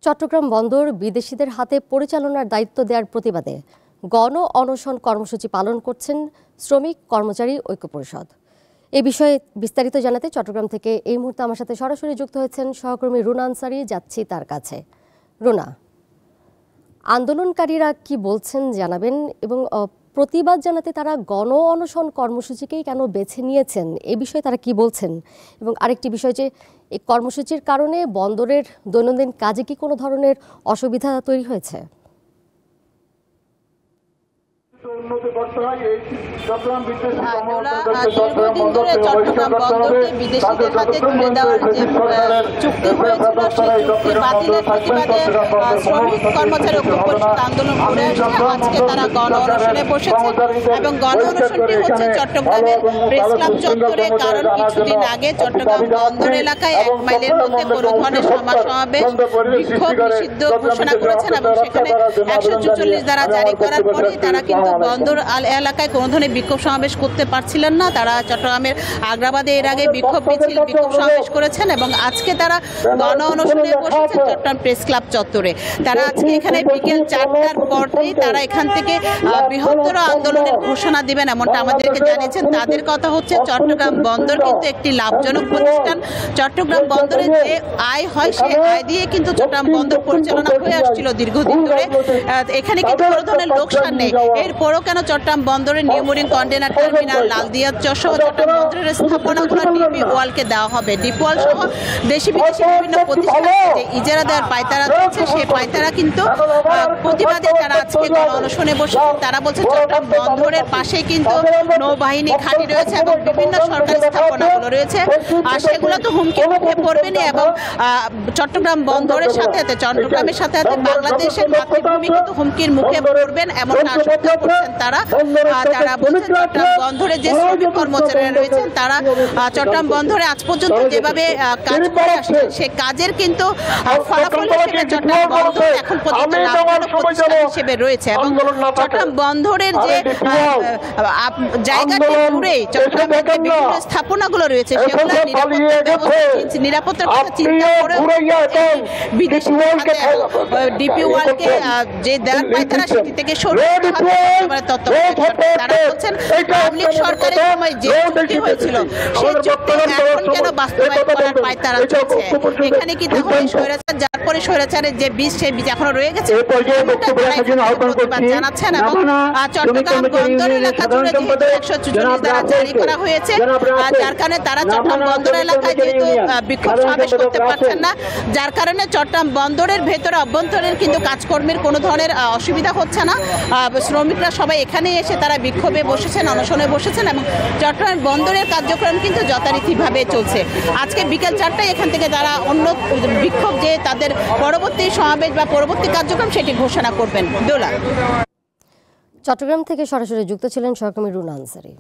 চট্টগ্রাম বন্দর বিদেশিদের হাতে পরিচালনার দায়িত্ব দেওয়ার প্রতিবাদে গণ অনশন কর্মসূচি পালন করছেন শ্রমিক কর্মচারী ঐক্য পরিষদ। এ বিষয়ে বিস্তারিত জানাতে চট্টগ্রাম থেকে এই মুহূর্তে আমার সাথে সরাসরি যুক্ত হয়েছেন সহকর্মী রুনা আনসারি। যাচ্ছি তার কাছে। রুনা, আন্দোলনকারীরা কি বলছেন জানাবেন এবং প্রতিবাদ জানাতে তারা গণ অনশন কর্মসূচিকেই কেন বেছে নিয়েছেন এ বিষয়ে তারা কি বলছেন, এবং আরেকটি বিষয় যে এই কর্মসূচির কারণে বন্দরের দৈনন্দিন কাজে কি কোনো ধরনের অসুবিধা তৈরি হয়েছে? দীর্ঘদিন ধরে চট্টগ্রাম বন্দরকে বিদেশিদের হাতে তুলে দেওয়ার যে চুক্তি হয়েছিল সেই চুক্তি বাতিলের প্রতিবাদে শ্রমিক কর্মচারী ঐক্য পরিষদ আন্দোলন করে আসছে। আজকে তারা গণ অনশনে বসেছে এবং গণ অনশনটি হচ্ছে চট্টগ্রামের প্রেস ক্লাব চত্বরে। কারণ কিছুদিন আগে চট্টগ্রাম বন্দর এলাকায় 1 মাইলের মধ্যে কোনো ধরনের সমাবেশ বিক্ষোভ নিষিদ্ধ ঘোষণা করেছেন এবং সেখানে 144 ধারা জারি করার পরেই তারা কিন্তু বন্দর এলাকায় কোনো ধরনের বিক্ষোভ সমাবেশ করতে পারছিলেন না। তারা চট্টগ্রামের আগ্রাবাদে এর আগে বিক্ষোভ সমাবেশ করেছেন এবং আজকে তারা গণ অনশনে বসেছেন চট্টগ্রাম প্রেস ক্লাব চত্বরে। তারা আজকে এখানে বিকেল 4টার পরেই তারা এখান থেকে বৃহত্তর আন্দোলনের ঘোষণা দিবেন এমনটা আমাদেরকে জানিয়েছেন। তাদের কথা হচ্ছে চট্টগ্রাম বন্দর কিন্তু একটি লাভজনক প্রতিষ্ঠান। চট্টগ্রাম বন্দরে যে আয় হয় সেই আয় দিয়ে কিন্তু চট্টগ্রাম বন্দর পরিচালনা হয়ে আসছিল দীর্ঘদিন ধরে। এখানে কিন্তু কোনো ধরনের লোকসান নেই। এরপরও কেন চট্টগ্রাম বন্দরের new marine container terminal, Laldia সহ চট্টগ্রাম বন্দরের স্থাপনাগুলো ডিপি ওয়ালকে দেওয়া হবে। ডিপি ওয়াল সহ দেশি বিদেশি বিভিন্ন প্রতিষ্ঠানকে যে ইজারা দেওয়ার পায়তারা দিচ্ছে সেই পায়তারা কিন্তু প্রতিবাদে তারা আজকে গণ অনশনে বসেছেন। তারা বলছে চট্টগ্রাম বন্দরের পাশেই কিন্তু নৌবাহিনী ঘাঁটি রয়েছে এবং বিভিন্ন সরকারি স্থাপনাগুলো রয়েছে, আর সেগুলো তো হুমকির মুখে পড়বেনি এবং চট্টগ্রাম বন্দরের সাথে চট্টগ্রামের সাথে বাংলাদেশের মাতৃভূমি কিন্তু হুমকির মুখে পড়বেন এমনটা আশঙ্কা করছেন তারা। তারা বলছেন চট্টগ্রাম বন্দরে যে শ্রমিক কর্মচারীরা রয়েছেন তারা চট্টগ্রাম বন্দরে আজ পর্যন্ত যেভাবে কাজ করে আসছেন সে কাজের কিন্তু ফলাফল হিসেবে চট্টগ্রাম বন্দর এখন পর্যন্ত লাভজনক প্রতিষ্ঠান হিসেবে রয়েছে এবং চট্টগ্রাম বন্দরের যে জায়গাটি জুড়ে চট্টগ্রামের যে বিভিন্ন স্থাপনাগুলো রয়েছে সেগুলো নিরাপত্তার কথা চিন্তা করে বিদেশি ডিপি ওয়ালকে যে দেওয়ার পায়তারা সেটি থেকে সরে তারা বলছেন পাবলিক সরকারের সময় যে চুক্তি হয়েছিল সেই চুক্তি এখন কেন বাস্তবায়ন করার পায়তারা চলছে। এখানে কি তাহলে স্বৈরাচার, যার পরে স্বৈরাচারের যে বীজ সেই বীজ এখনো রয়ে গেছে জানাচ্ছেন। এবং চট্টগ্রাম বন্দর এলাকা জুড়ে যেহেতু 144 ধারা জারি করা হয়েছে যার কারণে তারা চট্টগ্রাম বন্দর এলাকায় যেহেতু বিক্ষোভ সমাবেশ করতে পারছেন না, যার কারণে চট্টগ্রাম বন্দরের ভেতরে অভ্যন্তরীণ কিন্তু কাজকর্মের কোনো ধরনের অসুবিধা হচ্ছে না। শ্রমিকরা সবাই এখানে এসে তারা বিক্ষোভে বসেছেন, অনশনে বসেছেন এবং চট্টগ্রাম বন্দরের কার্যক্রম কিন্তু যথারীতিভাবে চলছে। আজকে বিকেল 4টায় এখান থেকে তারা অন্য বিক্ষোভ যে তাদের পরবর্তী সমাবেশ বা পরবর্তী কার্যক্রম সেটি ঘোষণা করবেন। দোলা, চট্টগ্রাম থেকে সরাসরি যুক্ত ছিলেন সহকর্মী রুনা আনসারি।